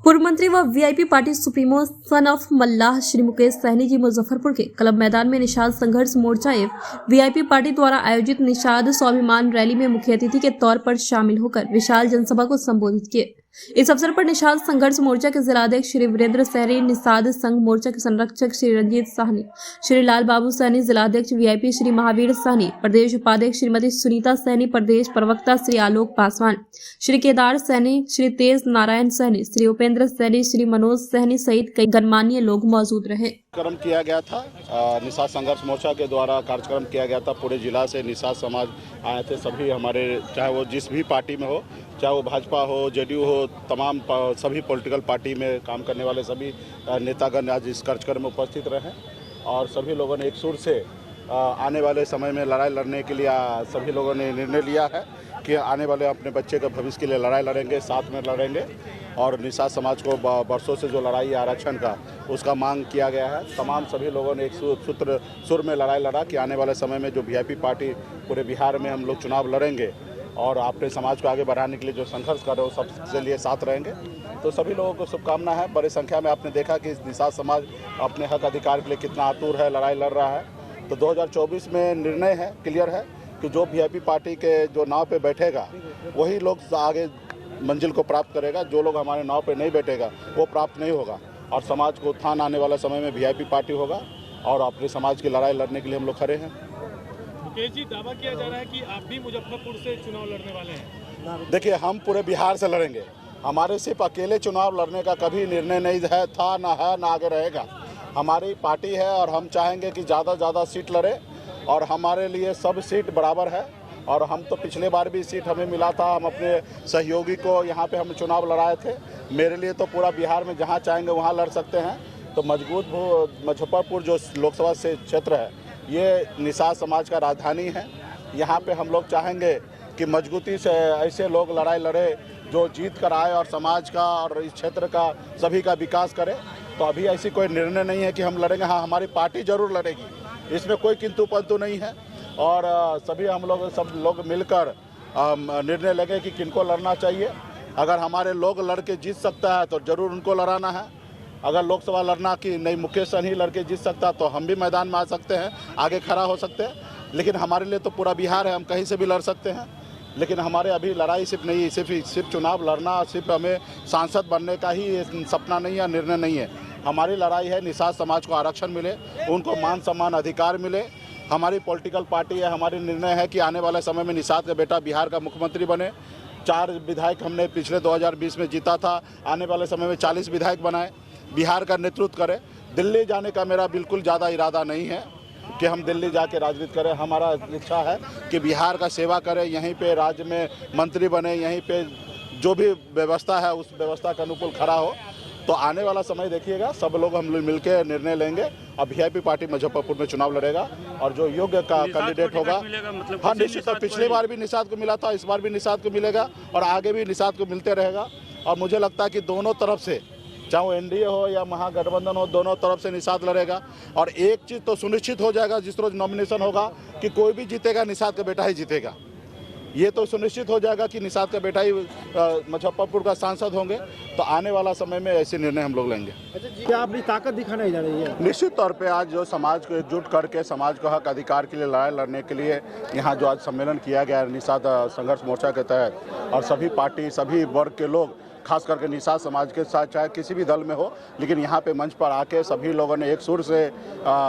पूर्व मंत्री व VIP party supremo son of Mallah Shri Mukesh Sahani ji Muzaffarpur के क्लब मैदान में निषाद संघर्ष मोर्चा एवं वीआईपी पार्टी द्वारा आयोजित निषाद स्वाभिमान रैली में मुख्य अतिथि के तौर पर शामिल होकर विशाल जनसभा को संबोधित किए। इस अवसर पर निषाद संघर्ष मोर्चा के जिलाध्यक्ष श्री वीरेंद्र सहनी, निषाद संघ मोर्चा के संरक्षक श्री रंजीत सहनी, श्री लाल बाबू सहनी, जिलाध्यक्ष वीआईपी श्री महावीर सहनी, प्रदेश उपाध्यक्ष श्रीमती सुनीता सहनी, प्रदेश प्रवक्ता श्री आलोक पासवान, श्री केदार सहनी, श्री तेज नारायण सहनी, श्री उपेंद्र सहनी, श्री मनोज सहनी सहित कई गणमान्य लोग मौजूद रहे। कार्यक्रम किया गया था, निषाद संघर्ष मोर्चा के द्वारा कार्यक्रम किया गया था। पूरे जिला से निषाद समाज आए थे, सभी हमारे, चाहे वो जिस भी पार्टी में हो, चाहे वो भाजपा हो, जेडीयू हो, तमाम सभी पॉलिटिकल पार्टी में काम करने वाले सभी नेतागण आज इस कार्यक्रम में उपस्थित रहे और सभी लोगों ने एक सुर से आने वाले समय में लड़ाई लड़ने के लिए सभी लोगों ने निर्णय लिया है कि आने वाले अपने बच्चे के भविष्य के लिए लड़ाई लड़ेंगे, साथ में लड़ेंगे। और निषाद समाज को बरसों से जो लड़ाई है आरक्षण का, उसका मांग किया गया है। तमाम सभी लोगों ने एक सुर में लड़ाई लड़ा कि आने वाले समय में जो वीआईपी पार्टी पूरे बिहार में हम लोग चुनाव लड़ेंगे और अपने समाज को आगे बढ़ाने के लिए जो संघर्ष कर रहे हो सबके लिए साथ रहेंगे। तो सभी लोगों को शुभकामना है। बड़ी संख्या में आपने देखा कि निषाद समाज अपने हक अधिकार के लिए कितना आतुर है, लड़ाई लड़ रहा है। तो 2024 में निर्णय है, क्लियर है कि जो वीआईपी पार्टी के जो नाव पे बैठेगा वही लोग आगे मंजिल को प्राप्त करेगा। जो लोग हमारे नाव पे नहीं बैठेगा वो प्राप्त नहीं होगा। और समाज को उत्थान आने वाले समय में वीआईपी पार्टी होगा और अपने समाज की लड़ाई लड़ने के लिए हम लोग खड़े हैं। मुकेश जी, दावा किया जा रहा है कि आप भी मुजफ्फरपुर से चुनाव लड़ने वाले हैं। देखिए, हम पूरे बिहार से लड़ेंगे। हमारे सिर्फ अकेले चुनाव लड़ने का कभी निर्णय नहीं है, था, ना है, ना आगे रहेगा। हमारी पार्टी है और हम चाहेंगे कि ज़्यादा से ज़्यादा सीट लड़े और हमारे लिए सब सीट बराबर है। और हम तो पिछले बार भी सीट हमें मिला था, हम अपने सहयोगी को यहाँ पे हम चुनाव लड़ाए थे। मेरे लिए तो पूरा बिहार में जहाँ चाहेंगे वहाँ लड़ सकते हैं। तो मुजफ्फरपुर जो लोकसभा से क्षेत्र है, ये निषाद समाज का राजधानी है। यहाँ पे हम लोग चाहेंगे कि मजबूती से ऐसे लोग लड़ाई लड़े जो जीत कर आए और समाज का और इस क्षेत्र का सभी का विकास करे। तो अभी ऐसी कोई निर्णय नहीं है कि हम लड़ेंगे। हाँ, हमारी पार्टी जरूर लड़ेगी, इसमें कोई किंतु परंतु नहीं है। और सभी हम लोग सब लोग मिलकर निर्णय लेंगे कि किनको लड़ना चाहिए। अगर हमारे लोग लड़के जीत सकता है तो जरूर उनको लड़ाना है। अगर लोकसभा लड़ना कि नहीं मुकेश सहनी लड़के जीत सकता तो हम भी मैदान में आ सकते हैं, आगे खड़ा हो सकते हैं। लेकिन हमारे लिए तो पूरा बिहार है, हम कहीं से भी लड़ सकते हैं। लेकिन हमारे अभी लड़ाई सिर्फ नहीं, सिर्फ चुनाव लड़ना, सिर्फ हमें सांसद बनने का ही सपना नहीं है, निर्णय नहीं है। हमारी लड़ाई है निषाद समाज को आरक्षण मिले, उनको मान सम्मान अधिकार मिले। हमारी पॉलिटिकल पार्टी है, हमारी निर्णय है कि आने वाले समय में निषाद का बेटा बिहार का मुख्यमंत्री बने। 4 विधायक हमने पिछले 2020 में जीता था, आने वाले समय में 40 विधायक बनाए, बिहार का नेतृत्व करे। दिल्ली जाने का मेरा बिल्कुल ज़्यादा इरादा नहीं है कि हम दिल्ली जाके राजनीति करें। हमारा इच्छा है कि बिहार का सेवा करें, यहीं पे राज्य में मंत्री बने, यहीं पे जो भी व्यवस्था है उस व्यवस्था के अनुकूल खड़ा हो। तो आने वाला समय देखिएगा, सब लोग हम लोग मिलकर निर्णय लेंगे और वीआईपी पार्टी मुजफ्फरपुर में चुनाव लड़ेगा और जो योग्य का कैंडिडेट होगा, हाँ निश्चित, पिछली बार भी निषाद को मिला था, इस बार भी निषाद को मिलेगा और आगे भी निषाद को मिलते रहेगा। और मुझे लगता है कि दोनों तरफ से, चाहे वो एनडीए हो या महागठबंधन हो, दोनों तरफ से निषाद लड़ेगा। और एक चीज़ तो सुनिश्चित हो जाएगा, जिस रोज नॉमिनेशन होगा कि कोई भी जीतेगा, निषाद का बेटा ही जीतेगा। ये तो सुनिश्चित हो जाएगा कि निषाद का बेटा ही मुजफ्फरपुर का सांसद होंगे। तो आने वाला समय में ऐसे निर्णय हम लोग लेंगे। क्या अपनी ताकत दिखाने जा रही है? निश्चित तौर पे आज जो समाज को एकजुट करके समाज को हक अधिकार के लिए लड़ाई लड़ने के लिए यहाँ जो आज सम्मेलन किया गया है निषाद संघर्ष मोर्चा के तहत, और सभी पार्टी, सभी वर्ग के लोग, खास करके निषाद समाज के साथ, चाहे किसी भी दल में हो, लेकिन यहाँ पे मंच पर आके सभी लोगों ने एक सुर से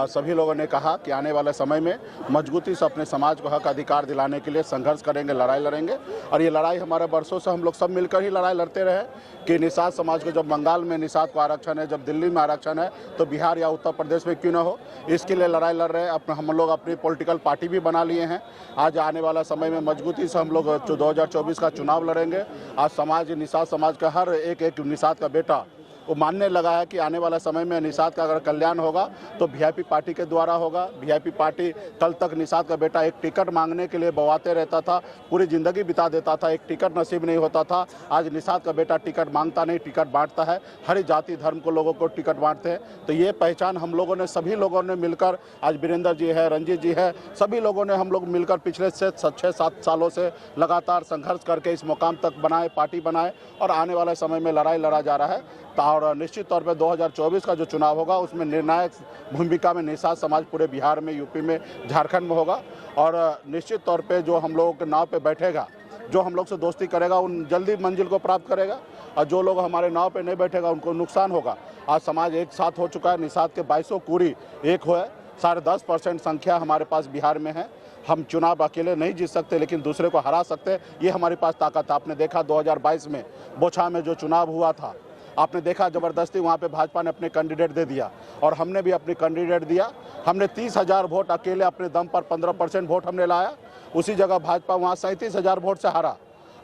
सभी लोगों ने कहा कि आने वाले समय में मजबूती से अपने समाज को हक अधिकार दिलाने के लिए संघर्ष करेंगे, लड़ाई लड़ेंगे। और ये लड़ाई हमारे बरसों से हम लोग सब मिलकर ही लड़ाई लड़ते रहे कि निषाद समाज को, जब बंगाल में निषाद को आरक्षण है, जब दिल्ली में आरक्षण है, तो बिहार या उत्तर प्रदेश में क्यों न हो, इसके लिए लड़ाई लड़ रहे हैं। हम लोग अपनी पॉलिटिकल पार्टी भी बना लिए हैं। आज आने वाला समय में मजबूती से हम लोग 2024 का चुनाव लड़ेंगे। आज समाज, निषाद समाज का हर एक निषाद का बेटा वो मानने लगा है कि आने वाला समय में निषाद का अगर कल्याण होगा तो वीआईपी पार्टी के द्वारा होगा। वीआईपी पार्टी कल तक निषाद का बेटा एक टिकट मांगने के लिए बवाते रहता था, पूरी ज़िंदगी बिता देता था, एक टिकट नसीब नहीं होता था। आज निषाद का बेटा टिकट मांगता नहीं, टिकट बांटता है, हर जाति धर्म को लोगों को टिकट बांटते हैं। तो ये पहचान हम लोगों ने, सभी लोगों ने मिलकर, आज वीरेंद्र जी है, रंजीत जी है, सभी लोगों ने हम लोग मिलकर पिछले 6-7 सालों से लगातार संघर्ष करके इस मुकाम तक बनाए, पार्टी बनाए और आने वाले समय में लड़ाई लड़ा जा रहा है। और निश्चित तौर पे 2024 का जो चुनाव होगा उसमें निर्णायक भूमिका में निषाद समाज पूरे बिहार में, यूपी में, झारखंड में होगा। और निश्चित तौर पे जो हम लोगों के नाव पे बैठेगा, जो हम लोग से दोस्ती करेगा, उन जल्दी मंजिल को प्राप्त करेगा और जो लोग हमारे नाव पे नहीं बैठेगा उनको नुकसान होगा। आज समाज एक साथ हो चुका है, निषाद के 22 कूड़ी एक हो है, 10.5% संख्या हमारे पास बिहार में है। हम चुनाव अकेले नहीं जीत सकते लेकिन दूसरे को हरा सकते हैं, ये हमारे पास ताकत है। आपने देखा 2022 में बोछा में जो चुनाव हुआ था, आपने देखा ज़बरदस्ती वहाँ पे भाजपा ने अपने कैंडिडेट दे दिया और हमने भी अपनी कैंडिडेट दिया। हमने 30,000 वोट अकेले अपने दम पर 15% वोट हमने लाया। उसी जगह भाजपा वहाँ 37,000 वोट से हारा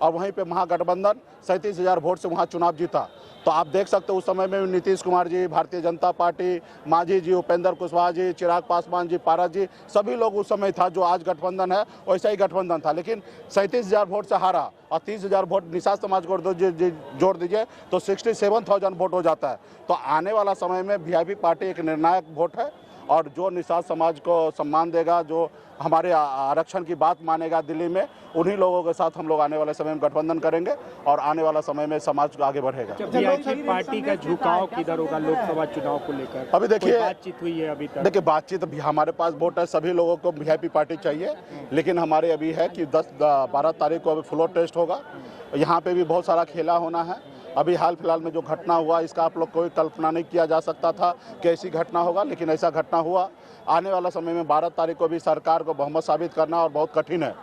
और वहीं पे महागठबंधन 37,000 वोट से वहाँ चुनाव जीता। तो आप देख सकते हो उस समय में नीतीश कुमार जी, भारतीय जनता पार्टी, मांझी जी, उपेंद्र कुशवाहा जी, चिराग पासवान जी, पारस जी, सभी लोग उस समय था, जो आज गठबंधन है वैसा ही गठबंधन था, लेकिन 37,000 वोट से हारा और 30,000 वोट निषाद समाज को जोड़ दीजिए तो 67,000 वोट हो जाता है। तो आने वाला समय में वीआईपी पार्टी एक निर्णायक वोट है और जो निषाद समाज को सम्मान देगा, जो हमारे आरक्षण की बात मानेगा दिल्ली में, उन्हीं लोगों के साथ हम लोग आने वाले समय में गठबंधन करेंगे और आने वाला समय में समाज आगे बढ़ेगा। वीआईपी पार्टी का झुकाव किधर होगा लोकसभा चुनाव को लेकर? अभी देखिए, बातचीत हुई है अभी तक? देखिए बातचीत अभी हमारे पास वोट है, सभी लोगों को वीआईपी पार्टी चाहिए, लेकिन हमारे अभी है कि 10-12 तारीख को अभी फ्लोर टेस्ट होगा। यहाँ पे भी बहुत सारा खेला होना है। अभी हाल फिलहाल में जो घटना हुआ इसका आप लोग कोई कल्पना नहीं किया जा सकता था कि ऐसी घटना होगा, लेकिन ऐसा घटना हुआ। आने वाला समय में 12 तारीख को भी सरकार को बहुमत साबित करना और बहुत कठिन है,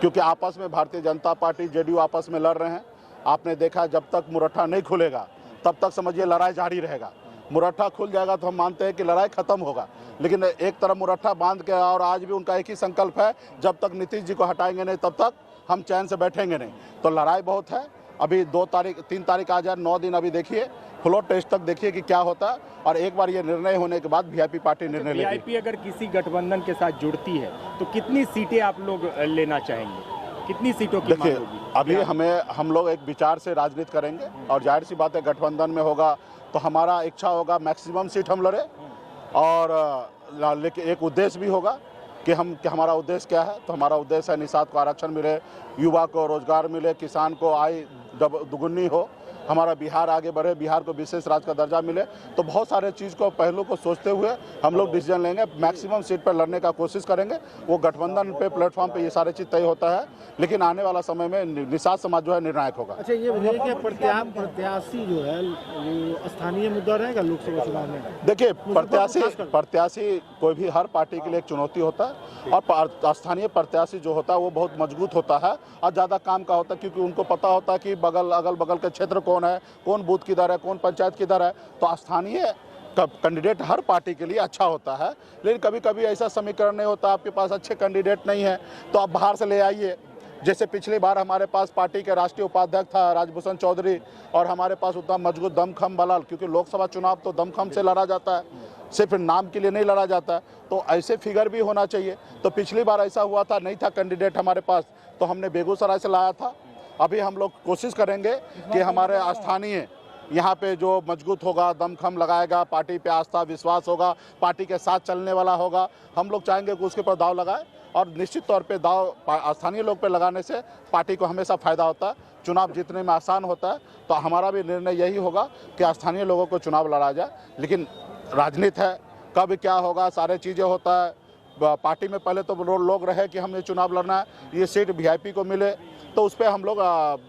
क्योंकि आपस में भारतीय जनता पार्टी, जेडीयू आपस में लड़ रहे हैं। आपने देखा जब तक मुरट्ठा नहीं खुलेगा तब तक समझिए लड़ाई जारी रहेगा। मुरट्ठा खुल जाएगा तो हम मानते हैं कि लड़ाई खत्म होगा, लेकिन एक तरफ मुरट्ठा बांध के, और आज भी उनका एक ही संकल्प है, जब तक नीतीश जी को हटाएंगे नहीं तब तक हम चैन से बैठेंगे नहीं। तो लड़ाई बहुत है। अभी 3 तारीख आ जाए, 9 दिन अभी देखिए, फ्लोर टेस्ट तक देखिए कि क्या होता है और एक बार ये निर्णय होने के बाद वीआईपी पार्टी निर्णय लेगी। वीआईपी अगर किसी गठबंधन के साथ जुड़ती है तो कितनी सीटें आप लोग लेना चाहेंगे? कितनी सीटों की मांग होगी? अभी हम लोग एक विचार से राजनीति करेंगे और जाहिर सी बात है गठबंधन में होगा तो हमारा इच्छा होगा मैक्सिमम सीट हम लड़े, और लेकिन एक उद्देश्य भी होगा कि हमारा उद्देश्य क्या है। तो हमारा उद्देश्य है निषाद को आरक्षण मिले, युवा को रोजगार मिले, किसान को आय दुगुनी हो, हमारा बिहार आगे बढ़े, बिहार को विशेष राज्य का दर्जा मिले। तो बहुत सारे चीज़ को, पहलू को सोचते हुए हम लोग डिसीजन लेंगे। मैक्सिमम सीट पर लड़ने का कोशिश करेंगे। वो गठबंधन पे, प्लेटफॉर्म पे ये सारे चीज़ तय होता है, लेकिन आने वाला समय में निषाद समाज जो है निर्णायक होगा। अच्छा, ये बताइए कि प्रत्याशी जो है वो स्थानीय मुद्दा रहेगा लोकसभा चुनाव में? देखिए, प्रत्याशी कोई भी, हर पार्टी के लिए एक चुनौती होता है और स्थानीय प्रत्याशी जो होता है वो बहुत मजबूत होता है और ज़्यादा काम का होता है, क्योंकि उनको पता होता है कि अगल बगल के क्षेत्र कौन है, कौन बूथ किधर है, कौन पंचायत किधर है। तो स्थानीय कैंडिडेट हर पार्टी के लिए अच्छा होता है, लेकिन कभी कभी ऐसा समीकरण नहीं होता, आपके पास अच्छे कैंडिडेट नहीं है तो आप बाहर से ले आइए। जैसे पिछली बार हमारे पास पार्टी के राष्ट्रीय उपाध्यक्ष था राजभूषण चौधरी और हमारे पास उतना मजबूत दमखम बलाल, क्योंकि लोकसभा चुनाव तो दमखम से लड़ा जाता है, सिर्फ नाम के लिए नहीं लड़ा जाता है। तो ऐसे फिगर भी होना चाहिए। तो पिछली बार ऐसा हुआ था, नहीं था कैंडिडेट हमारे पास, तो हमने बेगूसराय से लाया था। अभी हम लोग कोशिश करेंगे कि हमारे स्थानीय यहाँ पे जो मजबूत होगा, दमखम लगाएगा, पार्टी पे आस्था विश्वास होगा, पार्टी के साथ चलने वाला होगा, हम लोग चाहेंगे कि उसके ऊपर दाव लगाए। और निश्चित तौर पे दाव स्थानीय लोग पे लगाने से पार्टी को हमेशा फ़ायदा होता है, चुनाव जीतने में आसान होता है। तो हमारा भी निर्णय यही होगा कि स्थानीय लोगों को चुनाव लड़ा जाए, लेकिन राजनीति है, कब क्या होगा सारे चीज़ें होता है। पार्टी में पहले तो लोग रहे कि हमें चुनाव लड़ना है, ये सीट वीआईपी को मिले, तो उस पर हम लोग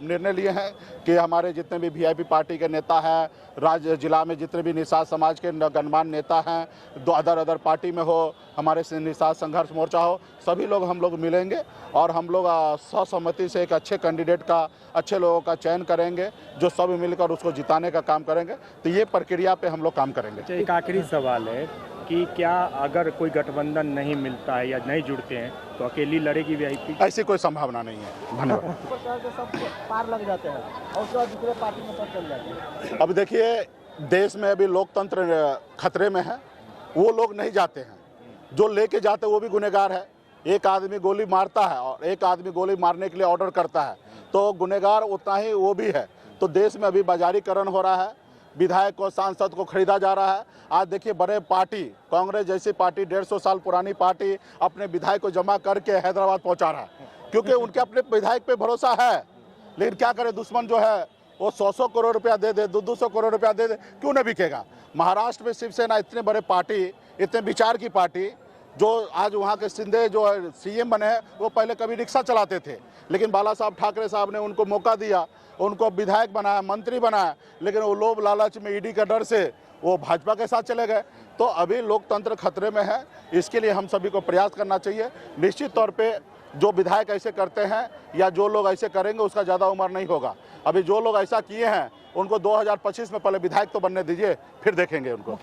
निर्णय लिए हैं कि हमारे जितने भी वीआईपी पार्टी के नेता हैं, राज्य जिला में जितने भी निषाद समाज के गणमान्य नेता हैं, अदर पार्टी में हो, हमारे निषाद संघर्ष मोर्चा हो, सभी लोग हम लोग मिलेंगे और हम लोग सर्वसम्मति से एक अच्छे कैंडिडेट का, अच्छे लोगों का चयन करेंगे, जो सब मिलकर उसको जिताने का काम करेंगे। तो ये प्रक्रिया पे हम लोग काम करेंगे। एक आखिरी सवाल है कि क्या अगर कोई गठबंधन नहीं मिलता है या नहीं जुड़ते हैं तो अकेली लड़ेगी वीआईपी? ऐसी कोई संभावना नहीं है। धन्यवाद। पार लग जाते हैं और उसके बाद दूसरे पार्टी में चल जाते हैं। अब देखिए, देश में अभी लोकतंत्र खतरे में है, वो लोग नहीं जाते हैं। जो लेके जाते वो भी गुनहगार है। एक आदमी गोली मारता है और एक आदमी गोली मारने के लिए ऑर्डर करता है, तो गुनहगार उतना ही वो भी है। तो देश में अभी बाजारीकरण हो रहा है, विधायक को सांसद को खरीदा जा रहा है। आज देखिए बड़े पार्टी, कांग्रेस जैसी पार्टी 150 साल पुरानी पार्टी अपने विधायक को जमा करके हैदराबाद पहुंचा रहा है, क्योंकि उनके अपने विधायक पे भरोसा है। लेकिन क्या करे, दुश्मन जो है वो 100 करोड़ रुपया दे दे, 200 करोड़ रुपया दे दे, क्यों नहीं बिकेगा। महाराष्ट्र में शिवसेना इतने बड़े पार्टी, इतने विचार की पार्टी, जो आज वहाँ के शिंदे जो सीएम बने हैं, वो पहले कभी रिक्शा चलाते थे, लेकिन बाला साहब ठाकरे साहब ने उनको मौका दिया, उनको विधायक बनाया, मंत्री बनाया, लेकिन वो लोभ लालच में ईडी का डर से वो भाजपा के साथ चले गए। तो अभी लोकतंत्र खतरे में है, इसके लिए हम सभी को प्रयास करना चाहिए। निश्चित तौर पे जो विधायक ऐसे करते हैं या जो लोग ऐसे करेंगे उसका ज़्यादा उम्र नहीं होगा। अभी जो लोग ऐसा किए हैं उनको 2025 में पहले विधायक तो बनने दीजिए, फिर देखेंगे उनको।